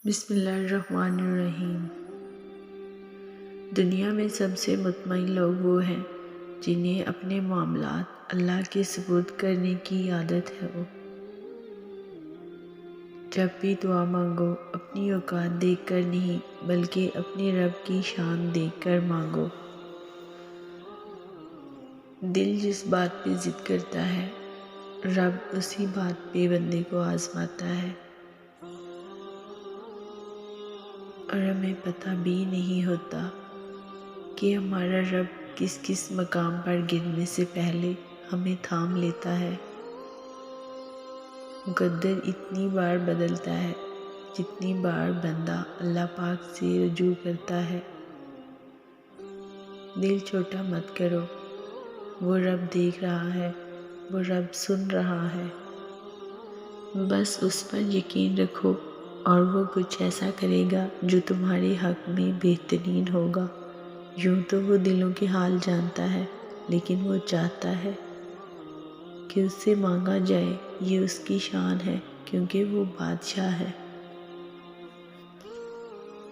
بسم اللہ الرحمن الرحیم۔ دنیا میں سب سے مطمئن لوگ وہ ہیں جنہیں اپنے معاملات اللہ کے سپرد کرنے کی عادت ہو۔ جب بھی دعا مانگو اپنی اوقات دیکھ کر نہیں بلکہ اپنے رب کی شان دیکھ کر مانگو۔ دل جس بات پہ ضد کرتا ہے رب اسی بات پہ بندے کو آزماتا ہے، اور ہمیں پتہ بھی نہیں ہوتا کہ ہمارا رب کس کس مقام پر گرنے سے پہلے ہمیں تھام لیتا ہے۔ مقدر اتنی بار بدلتا ہے جتنی بار بندہ اللہ پاک سے رجوع کرتا ہے۔ دل چھوٹا مت کرو، وہ رب دیکھ رہا ہے، وہ رب سن رہا ہے۔ بس اس پر یقین رکھو اور وہ کچھ ایسا کرے گا جو تمہارے حق میں بہترین ہوگا۔ یوں تو وہ دلوں کے حال جانتا ہے، لیکن وہ چاہتا ہے کہ اس سے مانگا جائے، یہ اس کی شان ہے کیونکہ وہ بادشاہ ہے۔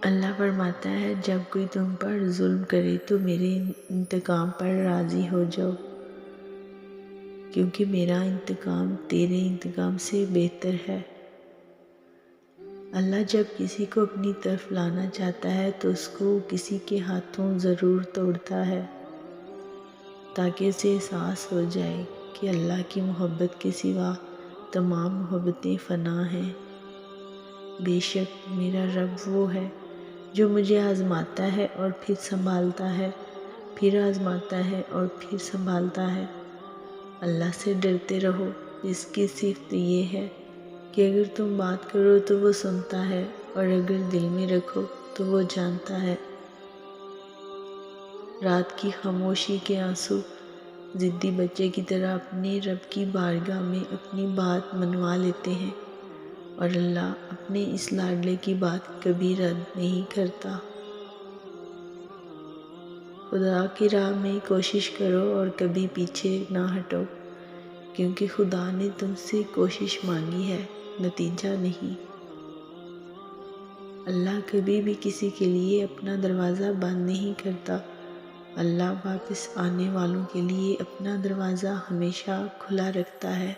اللہ فرماتا ہے جب کوئی تم پر ظلم کرے تو میرے انتقام پر راضی ہو جاؤ، کیونکہ میرا انتقام تیرے انتقام سے بہتر ہے۔ اللہ جب کسی کو اپنی طرف لانا چاہتا ہے تو اس کو کسی کے ہاتھوں ضرور توڑتا ہے، تاکہ اسے احساس ہو جائے کہ اللہ کی محبت کے سوا تمام محبتیں فنا ہیں۔ بے شک میرا رب وہ ہے جو مجھے آزماتا ہے اور پھر سنبھالتا ہے، پھر آزماتا ہے اور پھر سنبھالتا ہے۔ اللہ سے ڈرتے رہو، جس کی صفت یہ ہے کہ اگر تم بات کرو تو وہ سنتا ہے اور اگر دل میں رکھو تو وہ جانتا ہے۔ رات کی خاموشی کے آنسو ضدی بچے کی طرح اپنے رب کی بارگاہ میں اپنی بات منوا لیتے ہیں، اور اللہ اپنے اس لاڈلے کی بات کبھی رد نہیں کرتا۔ خدا کی راہ میں کوشش کرو اور کبھی پیچھے نہ ہٹو، کیونکہ خدا نے تم سے کوشش مانگی ہے، نتیجہ نہیں۔ اللہ کبھی بھی کسی کے لیے اپنا دروازہ بند نہیں کرتا۔ اللہ واپس آنے والوں کے لیے اپنا دروازہ ہمیشہ کھلا رکھتا ہے۔